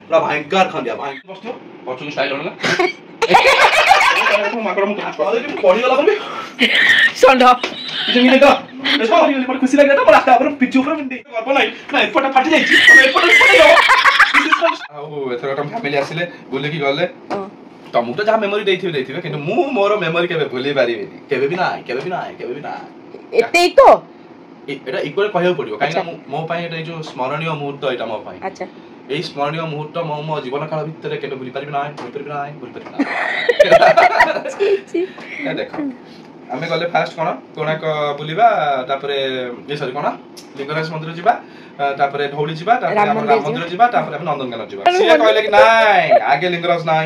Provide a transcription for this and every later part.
पूरा भयंकर खंडिया भाई बसतो पछुक स्टाइल होला माकड़ मु पड़ी गला बोली षंढ जे मिले तो देखो पर खुशी लगे तो रास्ता पर पिछु ऊपर मिंदी गप नाही ना एपटा फाटी जाईची एपटा आउ एथरटा फैमिली आसिले बोले की गले तमु तो जहा मेमोरी देथिबे किंतु मु मोर मेमोरी केबे भूली पारिबेनी केबे भी ना एते तो एटा इक्वल कहयो पड़ियो काहे ना मो पाए एटा जो स्मरणीय मुहूर्त एटा मो पाए अच्छा ए स्मरणीय मुहूर्त मो जीवन काल भितर केबे भूली पारिबे ना ना देखो आमे गले फास्ट कोणाक बुलिबा तापरे ए सॉरी कोना लिंगराज मंदिर जिबा तापरे ढौली जिबा तापरे राम मंदिर जिबा तापरे नंदनकानन जिबा से कहले कि नाइ आगे लिंगराज नाइ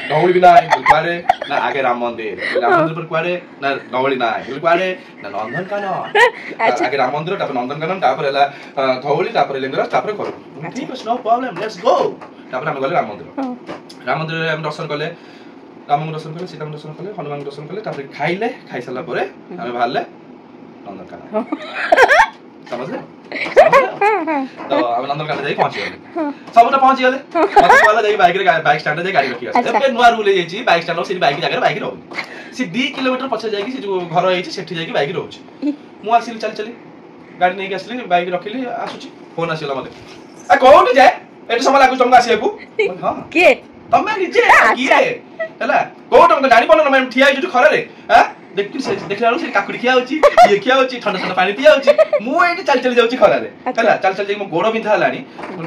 ढौली भी नाइ बुलपारे ना आगे राम मंदिर पर कुआरे ना ढौली नाइ बुलपारे ना नंदनकानन आगे राम मंदिर तापरे नंदनकानन तापरे ला ढौली तापरे लिंगराज तापरे करो ठीक है नो प्रॉब्लम लेट्स गो तापरे हम गले राम मंदिर हम दर्शन कले राम दर्शन कले सीता दर्शन कले हनुमान दर्शन कले तापरे खाइले खाइ साला परे हमें बाहरले नंदनकानन समझले तो हम नंदनकानन जाई पहुंच गले सबटा पहुंच गले मत वाला जाई बाइक स्टैंड जाई गाड़ी रखी आसे ए नुआ रूल जाई बाइक स्टैंड से बाइक जगह बाइक रहू से 2 किलोमीटर पछे जाई से जो घर आइछि सेठी जाई बाइक रहू मु आसिल चली गाड़ी नै के आसिली बाइक रखिली आसुची फोन आसिला मते आ कोन जाए एटा समय लागु तुमका आसियाकू हां के तमे निजे किए हला कोट हम जानि पन मैं ठिया जो खरा रे हां देखला से काकुडी खिया होची ये खिया होची ठंडा पानी पिया होची मु एटी चल जाउची खरा रे हला चल जाई मो गोड़ बिंधा हलानी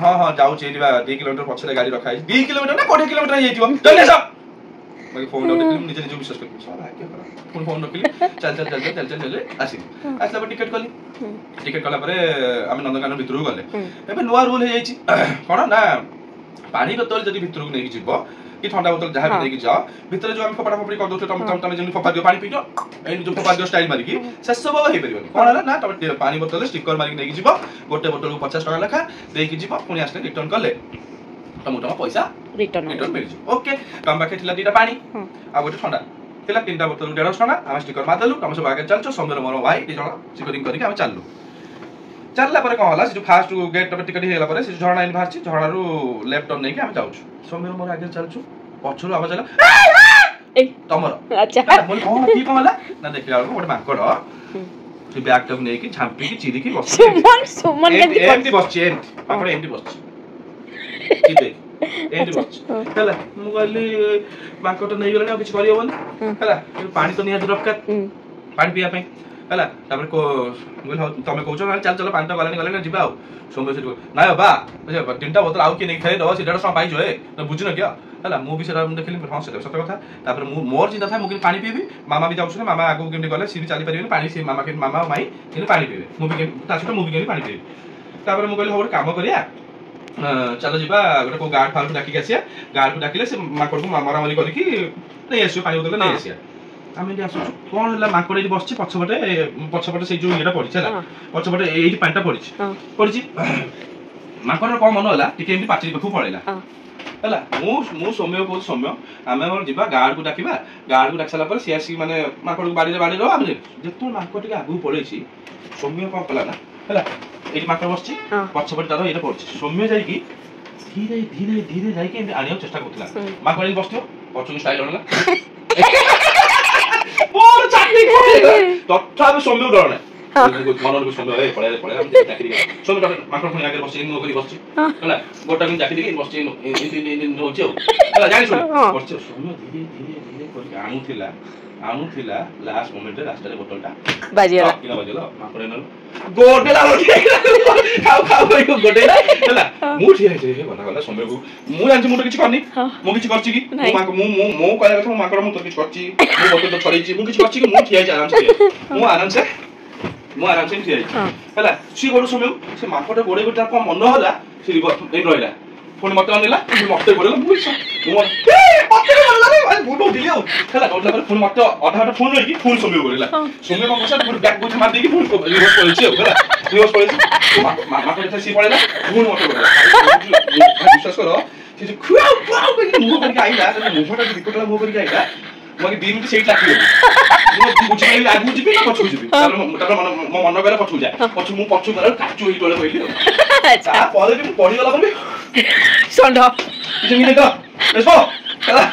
हां जाउची एटीबा 2 किलोमीटर पछले गाड़ी रखाई 2 किलोमीटर ना 20 किलोमीटर हे जइतिबो चल जा मगे फोन देखली निजे विश्वास कर साला के फोन रखली चल आसी आसला टिकट कली टिकट कला परे हम नंदनकानन भितरु गले एबे नुआ रूल हे जाईची कोन ना पानी बोतल जदी भितरु नै जिवो कि ठंडा बोतल जहा भी नै जाओ भितर जो हम फपड़ा फपड़ी कर दोते तम जनी फपा दियो पानी पियो ए जो फपा दियो स्टाइल मारी की से सब हे परिबो कोन हला ना तम पानी बोतल स्टिकर मारी नै जिवो गोटे बोतल को 50 टका लेखा देई कि जिवो पुनी आस्ते रिटर्न करले तम पैसा रिटर्न मिल जिवो ओके कम बाकी थिला दीटा पानी आ गोटे ठंडा थिला तीनटा बोतल 150 टका हम स्टिकर मार देलु तम सब आगे चलचो समर मोर भाई ती जण स्टिकरिंग करी हम चाललु चलला पर कोन हला से जो फास्ट गेट पे टिकट हेला पर से झरना इन बाहर छी झरना रु लेफ्ट टर्न नै कि हम जाउछु समर मोर आगे चलचु पछरो आवाज आला ए तमर अच्छा बोल कोन की कहला ना देखला गोटे मांकड़ से बैग टक नै कि झांपी कि चिरी कि बस सुमन एमटी बस चेन मांकड़ एमटी बस की देख एमटी बस हला मु कहली मांकड़ नै गेला किछ करियो बोल हला पानी तो निया दरकार पानी पिया पे हला तापर को बोल तमे कहउछ ना चल पानी तो गलानी ना जिबा सोमो से ना बा तीनटा बोतल आउ के नै खाइ दो सिडा सम पाइ जोए न बुझिन क्या हला मु भी सेरा देखली हां से सत्य कथा तापर मु मोर चिंता था मु कि पानी पीबी मामा भी जाउछ मामा आगु केमि गले सी भी चली परिबे पानी से मामा के मामा माई कि पानी पीबे मु भी तासुटा मु भी केमि पानी पीबे तापर मु कहली होर काम करिया चलो जिबा गोटे को गार्ड फार्म डाकी आसिया गार्ड को डाकिले से माकड़ को मारा मारी करी कि नै आसियो पानी बोतल नै आसिया आमे जे आसु कोन हला माकड़ एठी बसछि पछपटे से जो एटा पड़ी छला पछपटे एठी पानीटा पड़ी माकड़ को मन होला टिके एमि पाचरी पखु पळेला हला मु सोम्य को सोम्य आमे और जिबा गार्ड को डाक साला पर सीआरसी माने माकड़ को बाड़ी रो आमे जेतो माकड़ टिके आगु पड़े छी सोम्य को कला ना हला एठी माकड़ बसछि पछपटे तारो एटा पड़छि सोम्य जाई कि धीरे जाई कि आनियो चेष्टा करथला माकड़ बसथियो पछुक स्टाइल होला बोल चाकरी को तथा सोम्य डर नै मनर को सोम्य ए पळे हम चाकरी सोम्य डर माकड़ फोन आगे बसछि नो करी बसछि हला गोटा दिन चाकरी के बसछि इन होछि हला जानि सुन बसछि सोम्य धीरे करी आनुथिला लास्ट मोमेंट रे रास्ता रे बोतलटा बाजिला किना बाजिला माकड़ न गोडेला खाओ को गोडेला हला मु ठिया हे गला सोम्य को मु जानछि मु तो किछ करनी मु किछ करछि कि मु कहला କଥା माकड़ मु तो किछ करछि मु बोतल तो छड़ैछि मु किछ करछि कि मु ठिया छै मु आराम से ठिया छै हला सी गोडो सोम्य से माकड़ गोडे गोटा को मन होला से ए रहला फोन मत अनिला मते बोलला मु मते बोलला रे बुडो दिलियो हला डोला पर फोन मते आधा फोन रही फोन सोम्य बोलला सोम्य को बसा पूरा बैक बुझ मार देकी फोन को रिवर्स पळेछि हला रिवर्स पळेछि माकड़ से सी पळेला फोन मते बोलला विश्वास करो से जो खुआउ के मुंह करके आइला तो मुंहटा दिकोला मुंह करके आइला मगे 2 मिनिट सेट लागियो मु बुझिले आगु जिबि ना पछु जिबि तार मन गला पछु जा पछु मु पछु गला काचु ही टोले कहली अच्छा ता परे भी पड़ी गला बोली ଷଣ୍ଢ କିଛି ମିଳେ ତ ବେଶ ହେଲା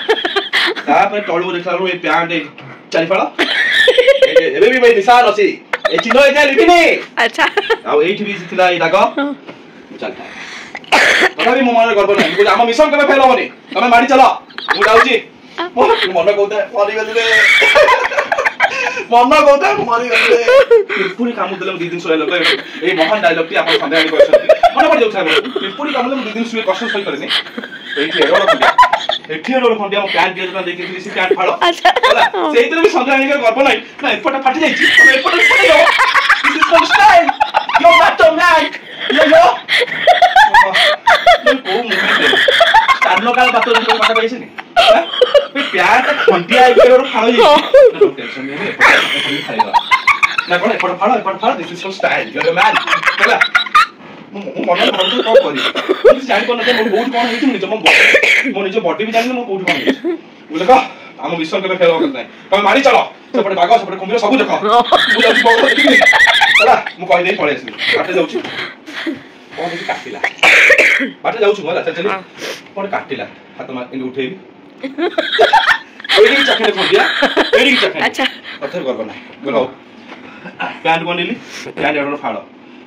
ତାପରେ ତଳକୁ ଦେଖିଲା ବେଳକୁ ଏ ପ୍ୟାଣ୍ଟ ଚାରି ଫାଳ ଏବେ ବି ନିଶାନ ଅଛି ଏ ଚିହ୍ନ ଏଇଟା ଲିଖିନି ଆଚ୍ଛା ଆଉ ଏଇଠି ବି ଥିଲା ଏଇ ଦାଗ ଚାଲିଥାଏ ତଥାପି ମୋ ମନରେ ଗର୍ବ ନାହିଁ ଆମ ମିଶନ କେବେ ଫେଲ ହବନି ତମେ ମାଡି ଚାଲ ମୁଁ ଯାଉଛି ମନ କହୁଥାଏ ମରିଗଲି ରେ ମନ କହୁଥାଏ ମରିଗଲି ପିମ୍ପୁଡ଼ି କାମୁଡ଼ିଦେଲେ ମୁଁ 2 ଦିନ ଶୋଇଲା ଲୋକ ଏଇ ମହାନ ଡାଇଲଗଟି ଆପଣ ସନ୍ଧ୍ୟାବେଳେ କହିଛନ୍ତି ମନେ ପଡ଼ିଯାଉଥିଲା ପିମ୍ପୁଡ଼ି କାମୁଡ଼ିଲେ ମୁଁ 2 ଦିନ ଶୋଇ କଷ୍ଟ ସହିପାରିନି ଏଇଠି ଏଡ ଏଠି ଏଡ ଖଣ୍ଡିଆ ମୋ ପ୍ୟାଣ୍ଟ ଦିଆ ଦେଇଥିଲି ସେ ପ୍ୟାଣ୍ଟ ଫାଳ ହେଲା ସେଇଥିରେ ବି ସନ୍ଧ୍ୟାବେଳେ ଗର୍ବ ନାହିଁ ନା ଏପଟେ ଫାଟି ଯାଇଛି ତମେ ଏପଟେ ଫାଟି ଯାଅ this is for style you not a man you କୋଉ ମୁଭି ସ୍ଟାର୍ନ କାଳ ବାତ ଯୋଉ ପାଠ ପାଇছিନି ପ୍ୟାଣ୍ଟ ଖଣ୍ଡିଆ ଏକର ଫାଳ ହେଇଛି ଟେନସନ ନେବେ ଏପଟେ ଖାଇବା ନା କଣ ଏପଟେ ଫାଳ this is for style you are a man ହେଲା ମୁଁ ମନ ଭାବୁଛି କଣ କରିବି ମୁଁ ଜାଣିପାରୁନଥିଲି ମୋର କୋଉଠି କଣ ହେଇଛି ମୋ ନିଜ ବଡି ବି ଜାଣିନି ମୁଁ କୋଉଠି କଣ ହେଇଛି ମୁଁ ଦେଖ ଆମ ମିଶନ କେବେ ଫେଲ ହବ ନାହିଁ ତମେ ମାରି ଚାଲ ସେପଟେ ବାଘ ସେପଟେ କୁମ୍ଭୀର ସବୁ ଦେଖ ମୁଁ ଯାଉଛି ବଗ ଦେଖିବି ହେଲା ମୁଁ କହିଦେଇ ପଳେଇ ଆସିଲି ବାଟେ ଯାଉଛି କଣ କିଛି କାଟିଲା ବାଟେ ଯାଉଛି ମୁଁ ହେଲା ଚାଲି କଣ କାଟିଲା ହାତ ମାରି ଉଠେଇବି ଏଇଠି ଚାଖେଣ୍ଡେ ଖଣ୍ଡିଆ ଏଇଠି ଚାଖେଣ୍ଡେ ଆଚ୍ଛା କଥାରେ ଗର୍ବ ନାହିଁ ବୋଲ ପ୍ୟାଣ୍ଟ ବନେଇଲି ପ୍ୟାଣ୍ଟ ଏଡର ଫାଳ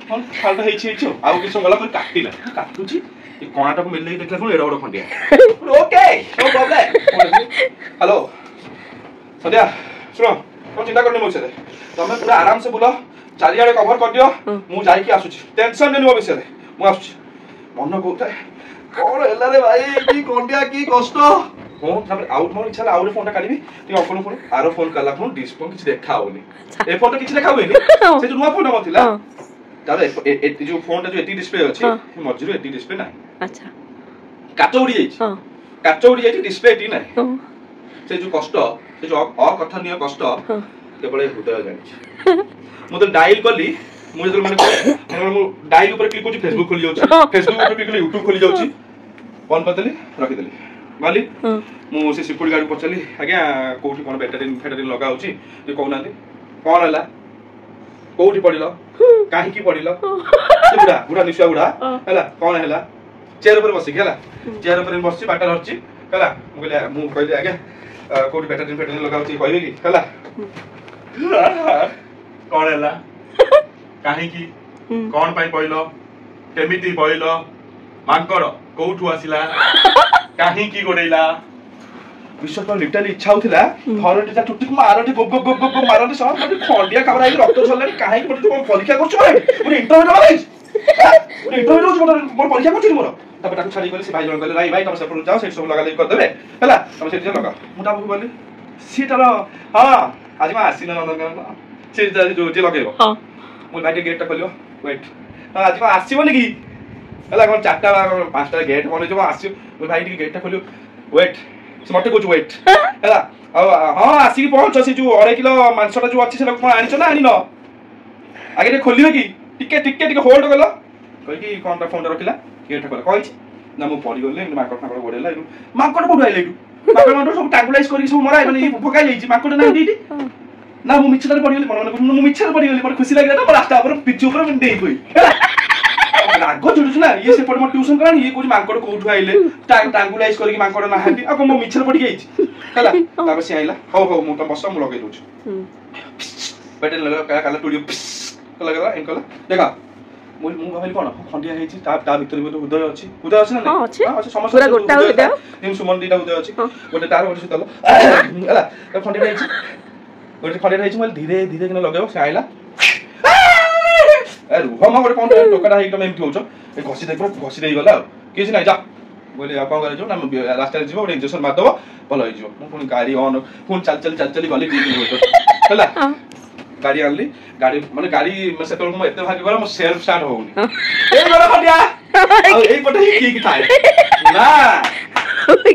ହଁ ଫାଳଟା ହେଇଛି ଆଉ କିଛି ଗଲା ପରେ କାଟିଲା କାଟୁଛି ଏ କଣାଟାକୁ ମିଲେଇ ଦେଖିଲା ପୁଣି ଏଡ ବଡ ଖଣ୍ଡିଆ ଓକେ नो प्रॉब्लम हेलो सद्या सुनो तुम चिंता करनी मोर से तुम पूरा आराम से बुला चारियाडे कवर कर दियो मु जाई के आसुची टेंशन नहीं मो विषय मु आसुची मन कोता कोन हेला रे भाई की कोंडिया की कष्ट हो तापर आउट मोर इच्छा आउट फोनटा काढिबी ती अपन फोन आरो फोन कला फोन डिस्प्ले किछ देखा होनी ए फोन किछ देखा होनी से जो नुवा फोन मथिला तारे ए जो फोन जो एटी डिस्प्ले अछि मझिरो एटी डिस्प्ले नाही अच्छा काच उडी जाई काच उडी जाई डिस्प्ले एटी नाही से जो कष्ट से जो अकथनीय कष्ट केवल हृदय जानी मु तो डायल कली मु जो माने मु डायल ऊपर क्लिक करछि फेसबुक खोली जाउछि फेसबुक ऊपर क्लिक करले यूट्यूब खोली जाउछि बंद कर देली रखि देली माली मु से सिक्योरिटी गार्ड पचली आज्ञा कोठी कोन बैटरी लगा होछि जे कहउनांती कोन हला कोठी पडिलो काहे की पडिलो बुढ़ा बुढ़ा निशा बुढ़ा हला कोन हला चेयर ऊपर बसी हला चेयर ऊपर बसछि बाटा धरछि हला मु कहले आज्ञा कोठी बैटरी लगा होछि कहबे की हला कोन हला काहे की कोन पाई पइलो केमिति पइलो मांकड़ कोठु आसिला काहे की गोडेला विश्व पर लिटरली इच्छा होतिला थरटी जा टुटी मारटी गोग गोग गोग गोग मारटी सब मते खंडिया खबर आइ रक्त झरलानी काहे की मते तू परीक्षा करछ रे मोर इंटरव्यू लगाइछ मोर इंटरव्यू रोज मोर परीक्षा करछ मोर तब ताकू छाडी गले से भाई जण गले राई भाई तब सेपट जाओ सेट सब लगा ले कर देबे हला तब सेट लगा मु ताबू गले सीटर हां आज मा आसीना नंदन से जो जे लगेबो हां मु भाई गेट खोलियो वेट आज मा आसीबोनी की हला कोन चारटा पांचटा गेट बने जो आसी मु भाई गेट खोलियो वेट से मते कुछ वेट हला हां आसी पहुंच से जो 2.5 किलो मांसटा जो अछि से कोन आनिछ ना आनी न आगे खोलिबे की टिके होल्ड कलो कहि की कोनटा फोन रखिला गेट खोल कहि ना मु पड़ी गले मार्केट गोडेला मार्केट कोड आइले मार्केट सब टांगुलाइज करी सब मरा माने फका जाई मार्केट ना दीदी ना मु मिछर पड़ी गले मन मु मिछर पड़ी गले मन खुशी लागला तो रास्ता ऊपर पिच ऊपर मैं देई कोई रागो जुडुछ ना ये से पड़ म ट्यूशन करानी ये कुछ मांकड़ कोठु आइले टांगुलाइज करी मांकड़ ना हांती आ को म मिछर पड़ी गई हला तापर से आइला हो मु तो बस मु लगे दोछ बैटरी लगा काला टूडियो लगा एंकला देखा मु भाई कोन खंडिया हेछि ता भीतर भी तो हृदय अछि ना हां अछि समस्या पूरा गोटा हृदय हिम सुमन दीटा हृदय अछि गोटे तार गोटे सुतल हला तो खंडिया हेछि गोटे खंडिया हेछि म धीरे धीरे किन लगाबो से आइला ए रुह म गोटे कोन टोकड़ा एकदम एमटी होछ ए घसी दे पूरा घसी देई गला किछ नै जा बोले आ कोन करे जो ना रास्ता जीवो गोटे इंजेक्शन मार दबो भलो होई जीवो मु कोन गाड़ी ऑन फोन चल गली हला गाड़ी आनली गाड़ी माने गाड़ी से तो म एते भागी गला म सेल्फ स्टार्ट होउनी ए गला खटिया आ एई पटे की थाए ना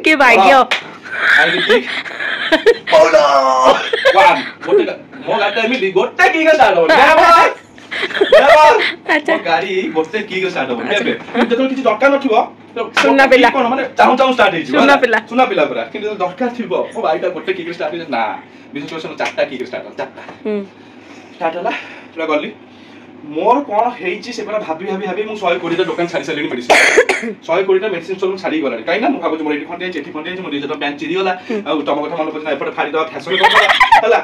के भाग्य आई ठीक बोलो वन गोटे मो गाड़ी में गोटे की के स्टार्ट हो अच्छा गाड़ी गोटे की के स्टार्ट हो केबे जतो किछि दरकार नथिबो सुनना पिला कोन माने चाहू स्टार्ट हेछि सुनना पिला पूरा किंतु दरकार थिबो ओ भाईटा गोटे की के स्टार्ट हे ना बिजनेस चारटा की के स्टार्ट चारटा स्टार्ट होला पूरा गली मोर कौन हेइची से परा भाबी भाबी भाबी मु 120 टा दुकान छाड़ी सालेनी मेडिसिन 120 टा मेडिसिन स्टोर छाड़ी गला काई ना मु भाबु मोर एठी खंडे एठी खंडे मोर जेतो पैंट चिरी गला आ तम कथा मन पछना एपटे फाड़ी दवा फैशन करला हला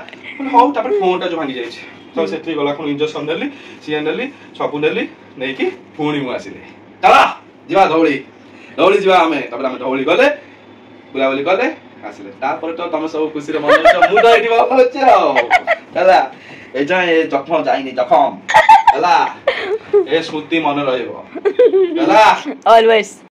हो तापर फोन टा जो भांगी जाइछ तो सेठी गला कोन इंजेक्शन देली सीएन देली सबु देली नै कि पुणी मु आसिले चला जीवा धौड़ी धौड़ी जीवा हमें तापर हम धौड़ी गले बुलाबुली गले आसिले तापर तो तम सब खुशी रे मन मु तो एठी भल होछ चला ए जाए जखम जाइनी जखम चला ए स्मृति मन रहइबो चला ऑलवेज